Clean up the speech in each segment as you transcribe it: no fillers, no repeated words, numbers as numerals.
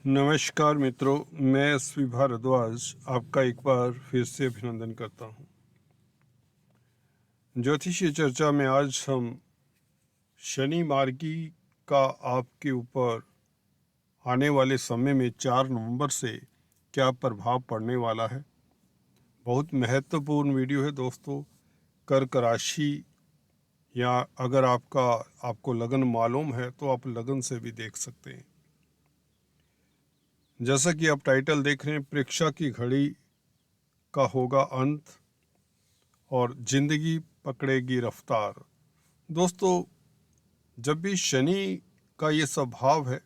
नमस्कार मित्रों, मैं एसवी भारद्वाज आपका एक बार फिर से अभिनंदन करता हूं। ज्योतिषीय चर्चा में आज हम शनि मार्गी का आपके ऊपर आने वाले समय में 4 नवंबर से क्या प्रभाव पड़ने वाला है। बहुत महत्वपूर्ण वीडियो है दोस्तों। कर्क राशि या अगर आपको लगन मालूम है तो आप लगन से भी देख सकते हैं। जैसा कि आप टाइटल देख रहे हैं, परीक्षा की घड़ी का होगा अंत और जिंदगी पकड़ेगी रफ्तार। दोस्तों, जब भी शनि का ये स्वभाव है,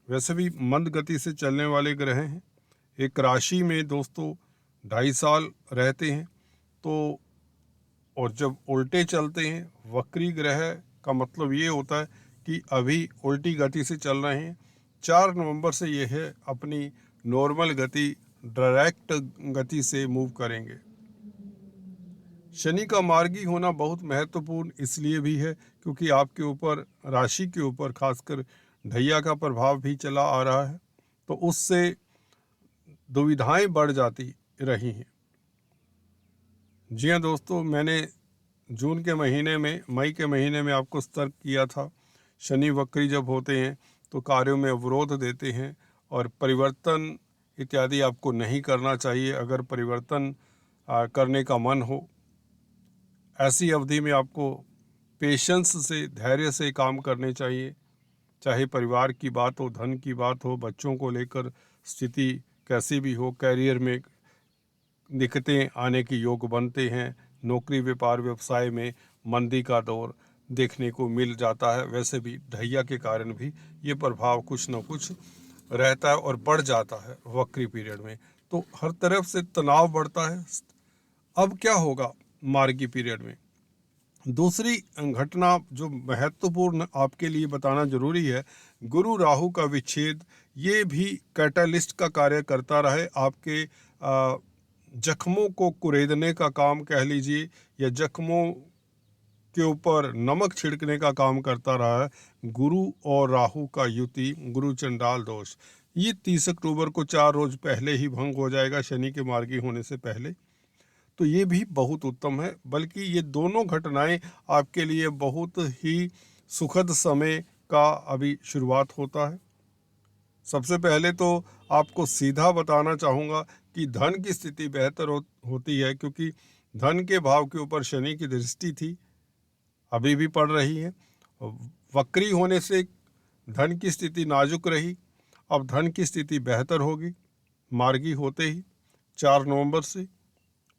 वैसे भी मंद गति से चलने वाले ग्रह हैं। एक राशि में दोस्तों 2.5 साल रहते हैं, तो और जब उल्टे चलते हैं, वक्री ग्रह का मतलब ये होता है कि अभी उल्टी गति से चल रहे हैं। 4 नवंबर से ये है अपनी नॉर्मल गति, डायरेक्ट गति से मूव करेंगे। शनि का मार्गी होना बहुत महत्वपूर्ण इसलिए भी है क्योंकि आपके ऊपर, राशि के ऊपर खासकर ढैया का प्रभाव भी चला आ रहा है, तो उससे दुविधाएं बढ़ जाती रही हैं। जी हाँ दोस्तों, मैंने जून के महीने में, मई के महीने में आपको सतर्क किया था। शनि वक्री जब होते हैं तो कार्यों में अवरोध देते हैं और परिवर्तन इत्यादि आपको नहीं करना चाहिए। अगर परिवर्तन करने का मन हो, ऐसी अवधि में आपको पेशेंस से, धैर्य से काम करने चाहिए। चाहे परिवार की बात हो, धन की बात हो, बच्चों को लेकर स्थिति कैसी भी हो, कैरियर में दिक्कतें आने के योग बनते हैं। नौकरी, व्यापार, व्यवसाय में मंदी का दौर देखने को मिल जाता है। वैसे भी ढैया के कारण भी ये प्रभाव कुछ न कुछ रहता है और बढ़ जाता है वक्री पीरियड में, तो हर तरफ से तनाव बढ़ता है। अब क्या होगा मार्गी पीरियड में? दूसरी घटना जो महत्वपूर्ण आपके लिए बताना जरूरी है, गुरु राहु का विच्छेद। ये भी कैटालिस्ट का कार्य करता रहे, आपके जख्मों को कुरेदने का काम कह लीजिए, या जख्मों के ऊपर नमक छिड़कने का काम करता रहा है। गुरु और राहु का युति, गुरु चंडाल दोष, ये 30 अक्टूबर को 4 रोज पहले ही भंग हो जाएगा, शनि के मार्गी होने से पहले। तो ये भी बहुत उत्तम है। बल्कि ये दोनों घटनाएं आपके लिए बहुत ही सुखद समय का अभी शुरुआत होता है। सबसे पहले तो आपको सीधा बताना चाहूँगा कि धन की स्थिति बेहतर होती है, क्योंकि धन के भाव के ऊपर शनि की दृष्टि थी, अभी भी पड़ रही है। वक्री होने से धन की स्थिति नाजुक रही, अब धन की स्थिति बेहतर होगी मार्गी होते ही 4 नवंबर से।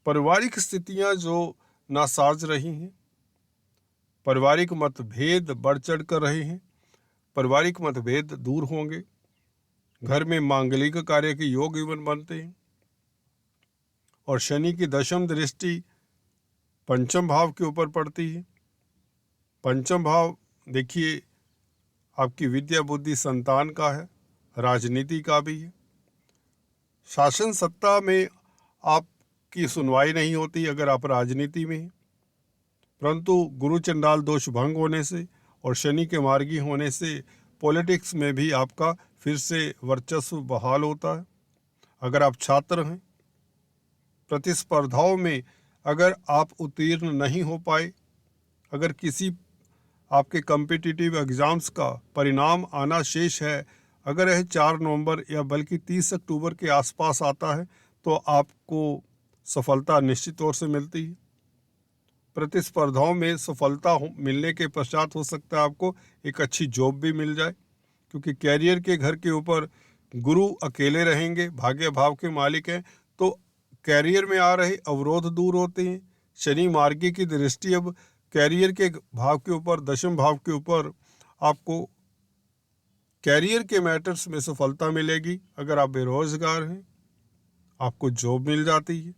पारिवारिक स्थितियां जो नासाज रही हैं, पारिवारिक मतभेद बढ़ चढ़ कर रहे हैं, पारिवारिक मतभेद दूर होंगे। घर में मांगलिक कार्य के योग इवन बनते हैं। और शनि की दशम दृष्टि पंचम भाव के ऊपर पड़ती है। पंचम भाव देखिए, आपकी विद्या, बुद्धि, संतान का है, राजनीति का भी है। शासन सत्ता में आपकी सुनवाई नहीं होती अगर आप राजनीति में हैं, परंतु गुरु चंडाल दोष भंग होने से और शनि के मार्गी होने से पॉलिटिक्स में भी आपका फिर से वर्चस्व बहाल होता है। अगर आप छात्र हैं, प्रतिस्पर्धाओं में अगर आप उत्तीर्ण नहीं हो पाए, अगर किसी आपके कॉम्पिटिटिव एग्ज़ाम्स का परिणाम आना शेष है, अगर यह 4 नवंबर या बल्कि 30 अक्टूबर के आसपास आता है, तो आपको सफलता निश्चित तौर से मिलती है। प्रतिस्पर्धाओं में सफलता मिलने के पश्चात हो सकता है आपको एक अच्छी जॉब भी मिल जाए, क्योंकि कैरियर के घर के ऊपर गुरु अकेले रहेंगे, भाग्य भाव के मालिक हैं, तो कैरियर में आ रहे अवरोध दूर होते हैं। शनि मार्गी की दृष्टि अब कैरियर के भाव के ऊपर, दशम भाव के ऊपर, आपको कैरियर के मैटर्स में सफलता मिलेगी। अगर आप बेरोजगार हैं, आपको जॉब मिल जाती है।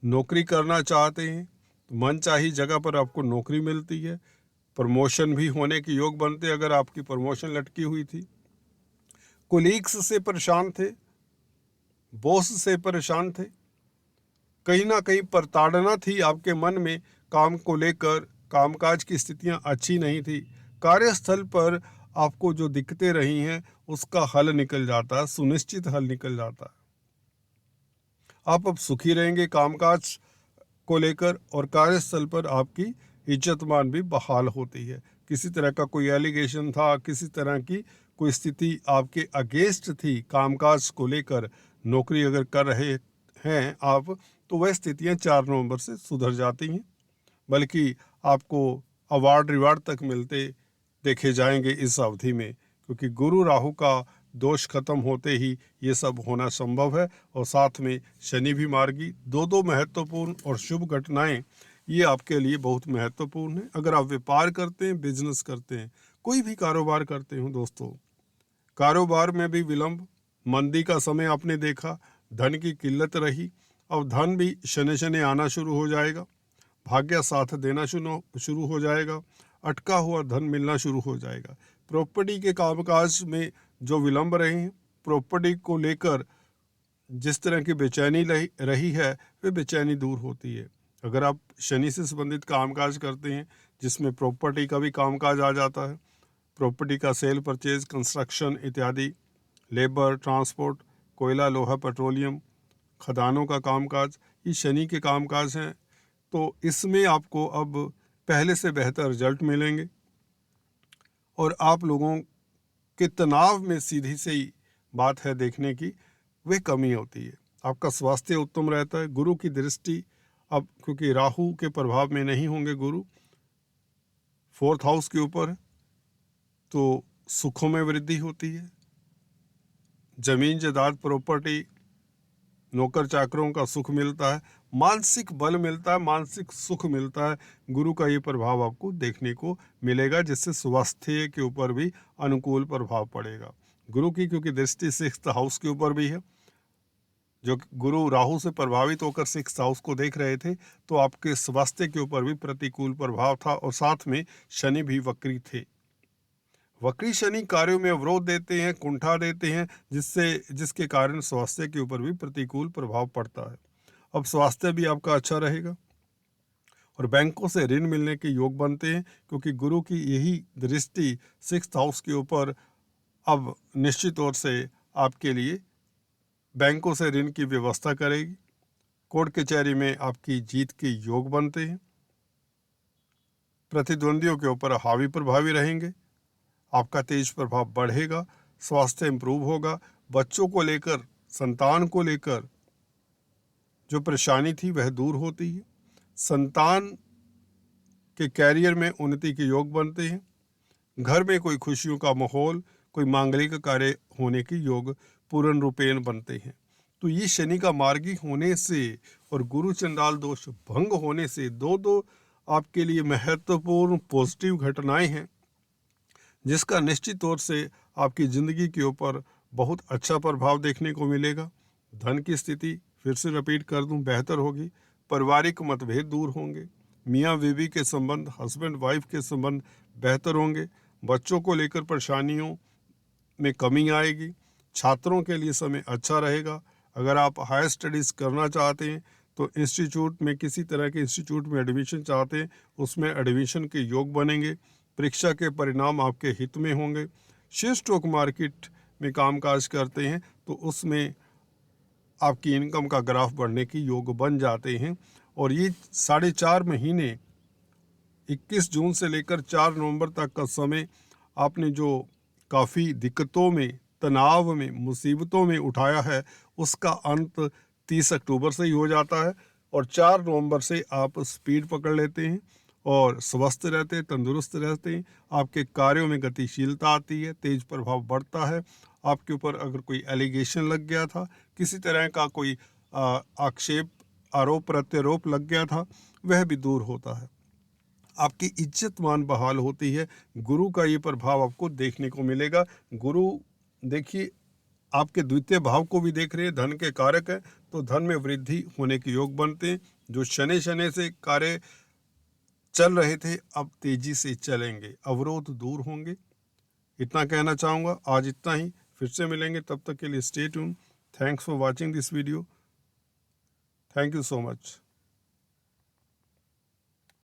नौकरी करना चाहते हैं तो मनचाही जगह पर आपको नौकरी मिलती है। प्रमोशन भी होने के योग बनते हैं अगर आपकी प्रमोशन लटकी हुई थी। कोलीग्स से परेशान थे, बॉस से परेशान थे, कहीं ना कहीं प्रताड़ना थी आपके मन में, काम को लेकर कामकाज की स्थितियां अच्छी नहीं थी। कार्यस्थल पर आपको जो दिक्कतें रही हैं उसका हल निकल जाता है, सुनिश्चित हल निकल जाता है। आप अब सुखी रहेंगे कामकाज को लेकर, और कार्यस्थल पर आपकी इज्जतमान भी बहाल होती है। किसी तरह का कोई एलिगेशन था, किसी तरह की कोई स्थिति आपके अगेंस्ट थी कामकाज को लेकर, नौकरी अगर कर रहे हैं आप, तो वह स्थितियां 4 नवंबर से सुधर जाती हैं, बल्कि आपको अवार्ड रिवार्ड तक मिलते देखे जाएंगे इस अवधि में, क्योंकि गुरु राहु का दोष खत्म होते ही ये सब होना संभव है। और साथ में शनि भी मार्गी, दो महत्वपूर्ण और शुभ घटनाएं ये आपके लिए बहुत महत्वपूर्ण है। अगर आप व्यापार करते हैं, बिजनेस करते हैं, कोई भी कारोबार करते हो दोस्तों, कारोबार में भी विलंब, मंदी का समय आपने देखा, धन की किल्लत रही, अब धन भी शनि शनि आना शुरू हो जाएगा, भाग्य साथ देना शुरू हो जाएगा, अटका हुआ धन मिलना शुरू हो जाएगा। प्रॉपर्टी के कामकाज में जो विलंब रहे हैं, प्रॉपर्टी को लेकर जिस तरह की बेचैनी रही है, वे बेचैनी दूर होती है। अगर आप शनि से संबंधित कामकाज करते हैं जिसमें प्रॉपर्टी का भी कामकाज आ जाता है, प्रॉपर्टी का सेल परचेज, कंस्ट्रक्शन इत्यादि, लेबर, ट्रांसपोर्ट, कोयला, लोहा, पेट्रोलियम, खदानों का कामकाज, ये शनि के कामकाज हैं। तो इसमें आपको अब पहले से बेहतर रिजल्ट मिलेंगे, और आप लोगों के तनाव में सीधी सी बात है देखने की, वह कमी होती है। आपका स्वास्थ्य उत्तम रहता है। गुरु की दृष्टि अब, क्योंकि राहु के प्रभाव में नहीं होंगे गुरु, 4th हाउस के ऊपर, तो सुखों में वृद्धि होती है। जमीन जायदाद, प्रॉपर्टी, नौकर चाकरों का सुख मिलता है, मानसिक बल मिलता है, मानसिक सुख मिलता है। गुरु का ये प्रभाव आपको देखने को मिलेगा, जिससे स्वास्थ्य के ऊपर भी अनुकूल प्रभाव पड़ेगा। गुरु की क्योंकि दृष्टि 6th हाउस के ऊपर भी है, जो गुरु राहु से प्रभावित होकर 6th हाउस को देख रहे थे, तो आपके स्वास्थ्य के ऊपर भी प्रतिकूल प्रभाव था। और साथ में शनि भी वक्री थे। वक्री शनि कार्यों में अवरोध देते हैं, कुंठा देते हैं, जिसके कारण स्वास्थ्य के ऊपर भी प्रतिकूल प्रभाव पड़ता है। अब स्वास्थ्य भी आपका अच्छा रहेगा, और बैंकों से ऋण मिलने के योग बनते हैं, क्योंकि गुरु की यही दृष्टि 6th हाउस के ऊपर अब निश्चित तौर से आपके लिए बैंकों से ऋण की व्यवस्था करेगी। कोर्ट कचहरी में आपकी जीत के योग बनते हैं। प्रतिद्वंदियों के ऊपर हावी प्रभावी रहेंगे, आपका तेज प्रभाव बढ़ेगा, स्वास्थ्य इंप्रूव होगा। बच्चों को लेकर, संतान को लेकर जो परेशानी थी वह दूर होती है। संतान के कैरियर में उन्नति के योग बनते हैं। घर में कोई खुशियों का माहौल, कोई मांगलिक कार्य होने के योग पूर्ण रूपेण बनते हैं। तो ये शनि का मार्गी होने से और गुरु चंडाल दोष भंग होने से दो आपके लिए महत्वपूर्ण पॉजिटिव घटनाएं हैं, जिसका निश्चित तौर से आपकी ज़िंदगी के ऊपर बहुत अच्छा प्रभाव देखने को मिलेगा। धन की स्थिति फिर से रिपीट कर दूं, बेहतर होगी। पारिवारिक मतभेद दूर होंगे। मियाँ बीवी के संबंध, हस्बैंड वाइफ के संबंध बेहतर होंगे। बच्चों को लेकर परेशानियों में कमी आएगी। छात्रों के लिए समय अच्छा रहेगा। अगर आप हायर स्टडीज़ करना चाहते हैं, तो इंस्टीट्यूट में, किसी तरह के इंस्टीट्यूट में एडमिशन चाहते हैं, उसमें एडमिशन के योग बनेंगे। परीक्षा के परिणाम आपके हित में होंगे। शेयर स्टॉक मार्केट में कामकाज करते हैं, तो उसमें आपकी इनकम का ग्राफ बढ़ने के योग बन जाते हैं। और ये 4.5 महीने 21 जून से लेकर 4 नवंबर तक का समय आपने जो काफ़ी दिक्कतों में, तनाव में, मुसीबतों में उठाया है, उसका अंत 30 अक्टूबर से ही हो जाता है। और 4 नवंबर से आप स्पीड पकड़ लेते हैं और स्वस्थ रहते हैं, तंदुरुस्त रहते हैं। आपके कार्यों में गतिशीलता आती है, तेज प्रभाव बढ़ता है। आपके ऊपर अगर कोई एलिगेशन लग गया था, किसी तरह का कोई आक्षेप, आरोप प्रत्यारोप लग गया था, वह भी दूर होता है। आपकी इज्जत मान बहाल होती है। गुरु का ये प्रभाव आपको देखने को मिलेगा। गुरु देखिए आपके द्वितीय भाव को भी देख रहे हैं, धन के कारक है, तो धन में वृद्धि होने के योग बनते हैं। जो शनि से कार्य चल रहे थे, अब तेजी से चलेंगे, अवरोध दूर होंगे। इतना कहना चाहूँगा। आज इतना ही, फिर से मिलेंगे, तब तक के लिए stay tune. Thanks for watching this video. Thank you so much.